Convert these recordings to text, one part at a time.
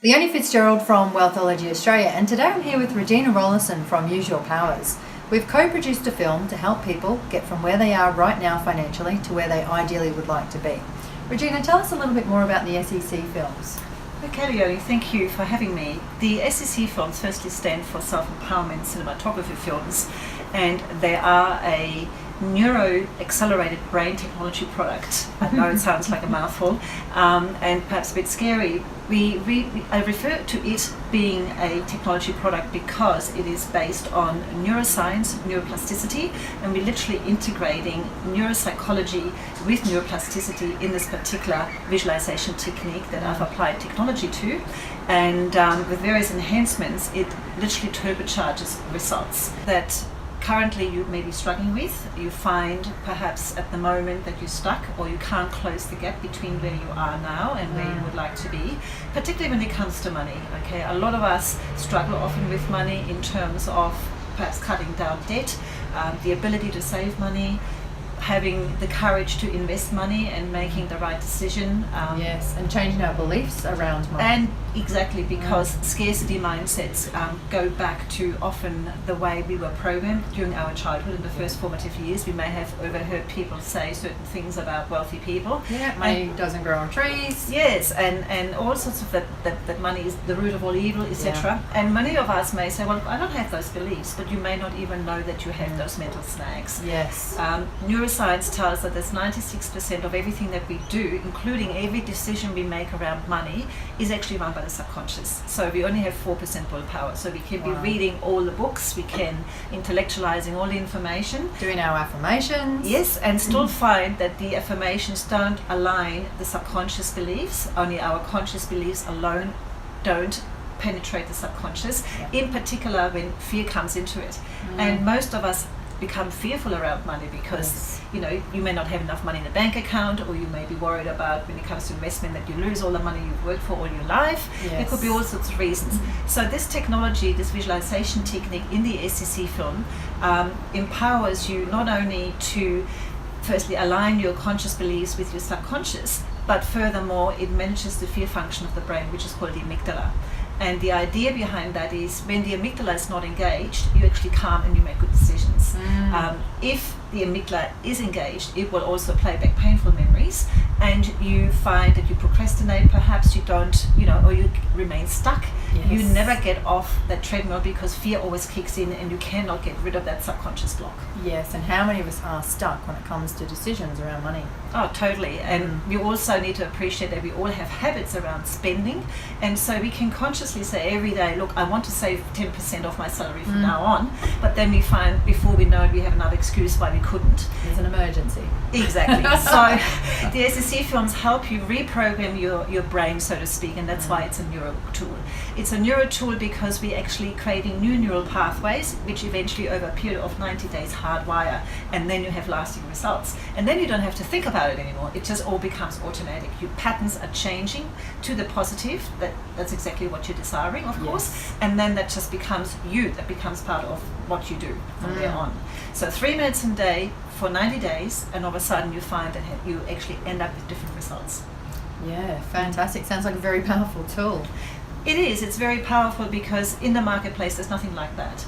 Leonie Fitzgerald from Wealthology Australia, and today I'm here with Regina Rowlison from Use Your Powers. We've co-produced a film to help people get from where they are right now financially to where they ideally would like to be. Regina, tell us a little bit more about the SSC Films. Okay, Leonie, thank you for having me. The SSC Funds firstly stand for Self-Empowerment Cinematography Films, and they are a Neuro accelerated brain technology product. I know it sounds like a mouthful and perhaps a bit scary. I refer to it being a technology product because it is based on neuroscience, neuroplasticity, and we're literally integrating neuropsychology with neuroplasticity in this particular visualization technique that I've applied technology to. And with various enhancements, it literally turbocharges results that currently you may be struggling with. You find perhaps at the moment that you're stuck or you can't close the gap between where you are now and where you would like to be, particularly when it comes to money. Okay, a lot of us struggle often with money in terms of perhaps cutting down debt, the ability to save money, having the courage to invest money and making the right decision. Yes, and changing our beliefs around money. And exactly, because scarcity mindsets go back to often the way we were programmed during our childhood in the first formative years. We may have overheard people say certain things about wealthy people. Yeah, money doesn't grow on trees. Yes, and all sorts of that money is the root of all evil, etc. And many of us may say, well, I don't have those beliefs, but you may not even know that you have those mental snags. Yes. Neuroscience tells us that 96% of everything that we do, including every decision we make around money, is actually run by the subconscious. So we only have 4% willpower. So we can be reading all the books, we can intellectualizing all the information, doing our affirmations. Yes, and still find that the affirmations don't align the subconscious beliefs. Only our conscious beliefs alone don't penetrate the subconscious, in particular when fear comes into it. And most of us become fearful around money because you may not have enough money in a bank account, or you may be worried about when it comes to investment that you lose all the money you've worked for all your life. There could be all sorts of reasons. So this technology, this visualization technique in the SSC film empowers you not only to firstly align your conscious beliefs with your subconscious, but furthermore it manages the fear function of the brain, which is called the amygdala. And the idea behind that is when the amygdala is not engaged, you actually calm and you make good decisions. If the amygdala is engaged, it will also play back painful memories, and you find that you procrastinate, perhaps you don't, or you remain stuck. Yes. You never get off that treadmill because fear always kicks in and you cannot get rid of that subconscious block. Yes, and how many of us are stuck when it comes to decisions around money? Oh, totally. And we also need to appreciate that we all have habits around spending, and so we can consciously say every day, look, I want to save 10% of my salary from now on, but then we find before we know it, we have another excuse why we couldn't. There's an emergency. Exactly. So the SSC films help you reprogram your brain, so to speak, and that's why it's a neuro tool. It's a neuro tool because we're actually creating new neural pathways, which eventually over a period of 90 days hardwire, and then you have lasting results. And then you don't have to think about it anymore. It just all becomes automatic. Your patterns are changing to the positive. That's exactly what you're desiring, of course. And then that just becomes you. That becomes part of what you do from there on. So 3 minutes a day for 90 days, and all of a sudden you find that you actually end up with different results. Yeah, fantastic. Sounds like a very powerful tool. It is. It's very powerful because in the marketplace there's nothing like that.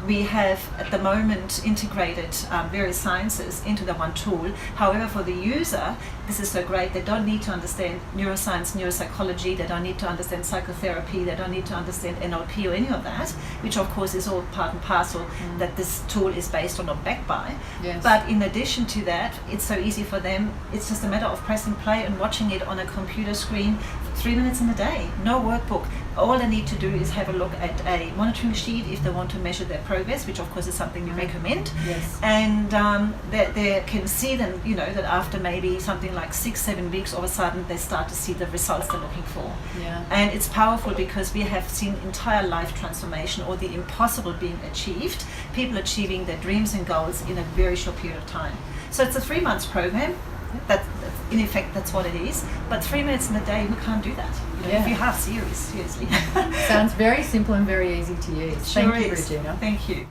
We have at the moment integrated various sciences into the one tool. However, for the user, this is so great. They don't need to understand neuroscience, neuropsychology. They don't need to understand psychotherapy. They don't need to understand NLP or any of that, which of course is all part and parcel that this tool is based on or backed by. Yes. But in addition to that, it's so easy for them. It's just a matter of pressing play and watching it on a computer screen for 3 minutes in a day. No workbook. All they need to do is have a look at a monitoring sheet if they want to measure their progress, which of course is something we recommend. Yes. And they can see them, that after maybe something like 6-7 weeks, all of a sudden they start to see the results they're looking for. Yeah. And it's powerful because we have seen entire life transformation, or the impossible being achieved, people achieving their dreams and goals in a very short period of time. So it's a 3 months program. In effect, that's what it is. But 3 minutes in a day, we can't do that. If you're half serious, seriously. Sounds very simple and very easy to use. Sure Thank you, is. Regina. Thank you.